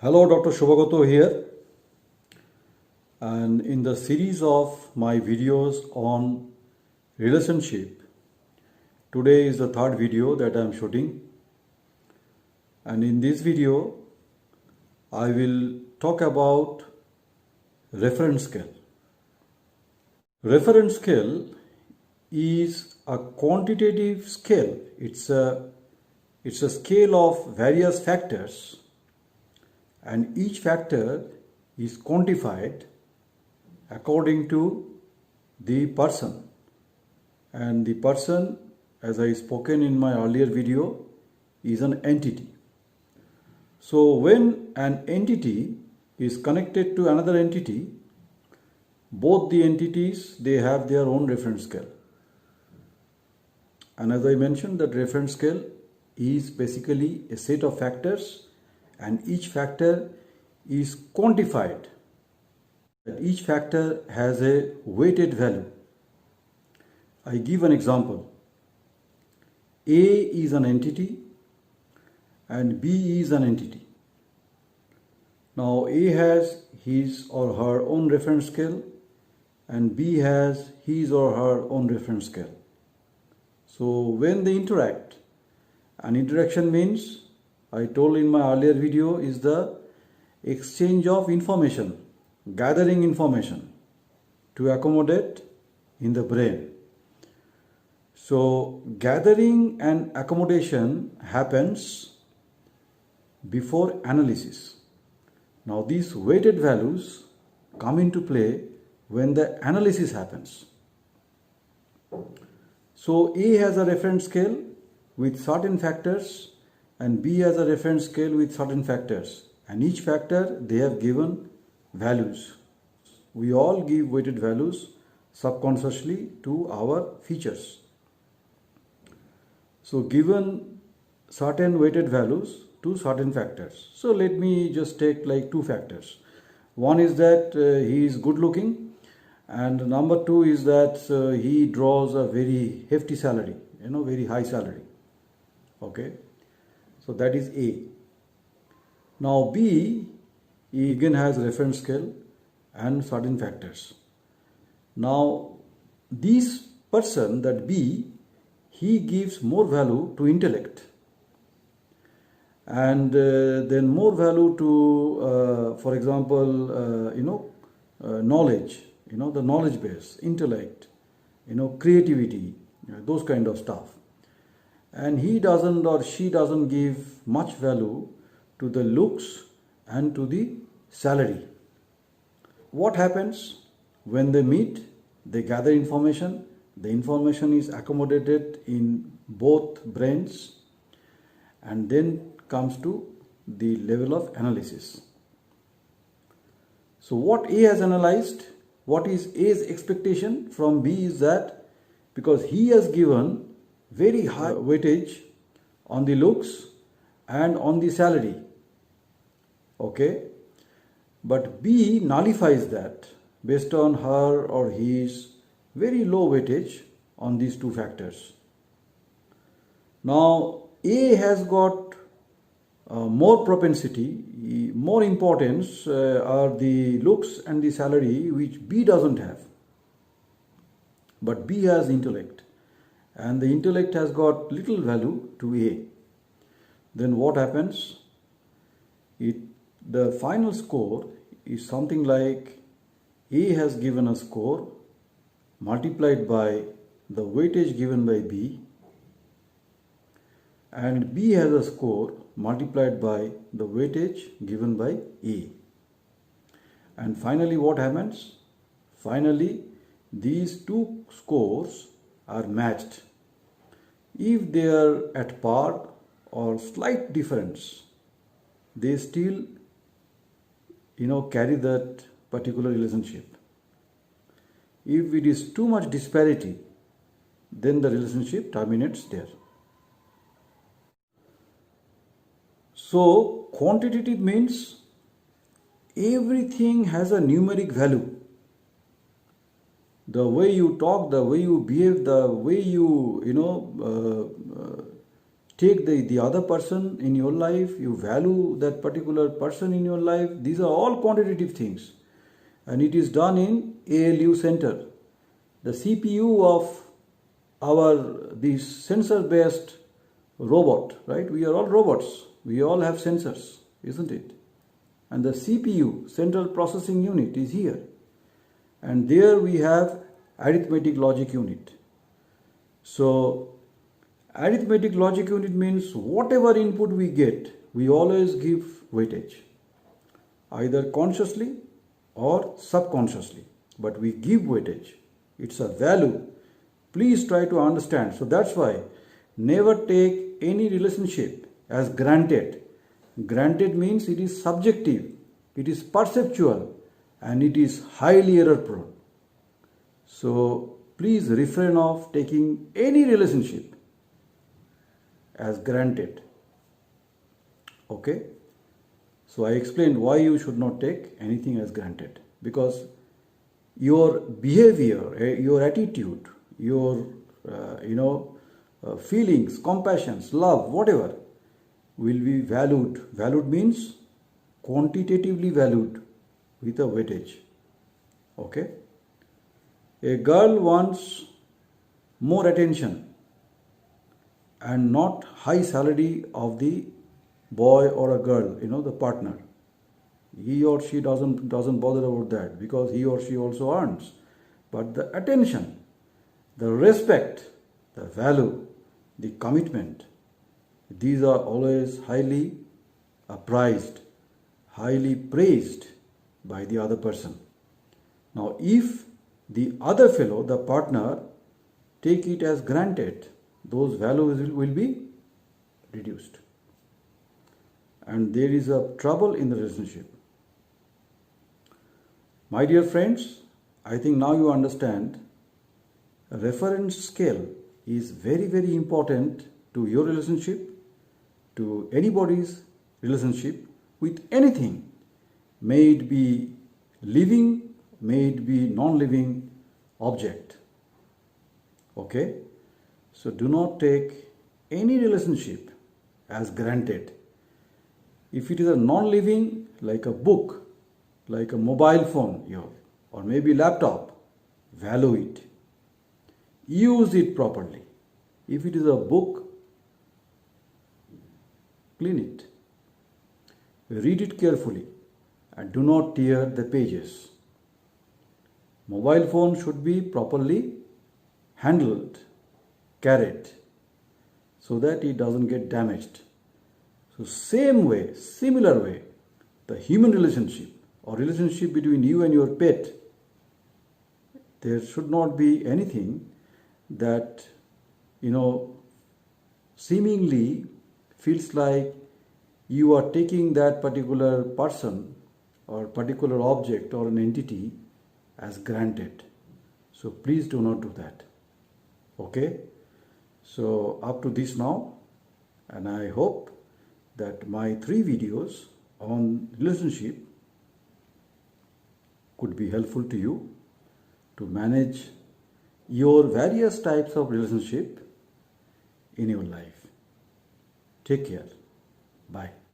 Hello, Dr. Subhagata here, and in the series of my videos on relationship, today is the third video that I am shooting, and in this video, I will talk about reference scale. Reference scale is a quantitative scale. It's a scale of various factors, and each factor is quantified according to the person, and the person, as I spoken in my earlier video, is an entity. So when an entity is connected to another entity, both the entities, they have their own reference scale. And as I mentioned, that reference scale is basically a set of factors, and each factor is quantified. Each factor has a weighted value. I give an example. A is an entity and B is an entity. Now A has his or her own reference scale and B has his or her own reference scale. So when they interact, an interaction means, I told in my earlier video, is the exchange of information, gathering information to accommodate in the brain. So gathering and accommodation happens before analysis. Now these weighted values come into play when the analysis happens. So A has a reference scale with certain factors and B has a reference scale with certain factors, and each factor they have given values. We all give weighted values subconsciously to our features. So given certain weighted values to certain factors. So let me just take like two factors. One is that he is good looking, and number two is that he draws a very hefty salary, very high salary. Okay. So that is A. Now B again has reference scale and certain factors. Now this person, that B, he gives more value to intellect, and then more value to, for example, knowledge, the knowledge base, intellect, creativity, those kind of stuff. And he doesn't or she doesn't give much value to the looks and to the salary. What happens when they meet? They gather information. The information is accommodated in both brains, and then comes to the level of analysis. So what A has analyzed, what is A's expectation from B is that because he has given very high weightage on the looks and on the salary, okay, but B nullifies that based on her or his very low weightage on these two factors. Now A has got more propensity, more importance are the looks and the salary, which B doesn't have, but B has intellect, and the intellect has got little value to A. Then what happens? The final score is something like A has given a score multiplied by the weightage given by B, and B has a score multiplied by the weightage given by A. And finally what happens? Finally these two scores are matched. If they are at par or slight difference, they still carry that particular relationship. If it is too much disparity, then the relationship terminates there. So quantitative means everything has a numeric value. The way you talk, the way you behave, the way you take the other person in your life, you value that particular person in your life. These are all quantitative things. And it is done in ALU center. The CPU of this sensor based robot, right? We are all robots. We all have sensors, isn't it? And the CPU, central processing unit, is here. And there we have arithmetic logic unit. So arithmetic logic unit means whatever input we get, we always give weightage, either consciously or subconsciously, but we give weightage. It's a value. Please try to understand. So that's why never take any relationship as granted. Granted means it is subjective, it is perceptual, and it is highly error prone. So please refrain of taking any relationship as granted. Okay? So I explained why you should not take anything as granted. Because your behavior, your attitude, your feelings, compassions, love, whatever, will be valued. Valued means quantitatively valued with a weightage. Okay? A girl wants more attention and not high salary of the boy or a girl, the partner. He or she doesn't bother about that because he or she also earns. But the attention, the respect, the value, the commitment, these are always highly prized, highly praised by the other person. Now, if the other fellow, the partner, take it as granted, those values will be reduced. And there is a trouble in the relationship. My dear friends, I think now you understand a reference scale is very, very important to your relationship, to anybody's relationship with anything. May it be living, may it be non-living object. Okay? So do not take any relationship as granted. If it is a non-living, like a book, like a mobile phone, or maybe laptop, value it. Use it properly. If it is a book, clean it. Read it carefully and do not tear the pages. Mobile phone should be properly handled, carried, so that it doesn't get damaged. So similar way, the human relationship or relationship between you and your pet, there should not be anything that, seemingly feels like you are taking that particular person or particular object or an entity as granted. So please do not do that. Okay? So up to this now, and I hope that my 3 videos on relationship could be helpful to you to manage your various types of relationship in your life. Take care. Bye.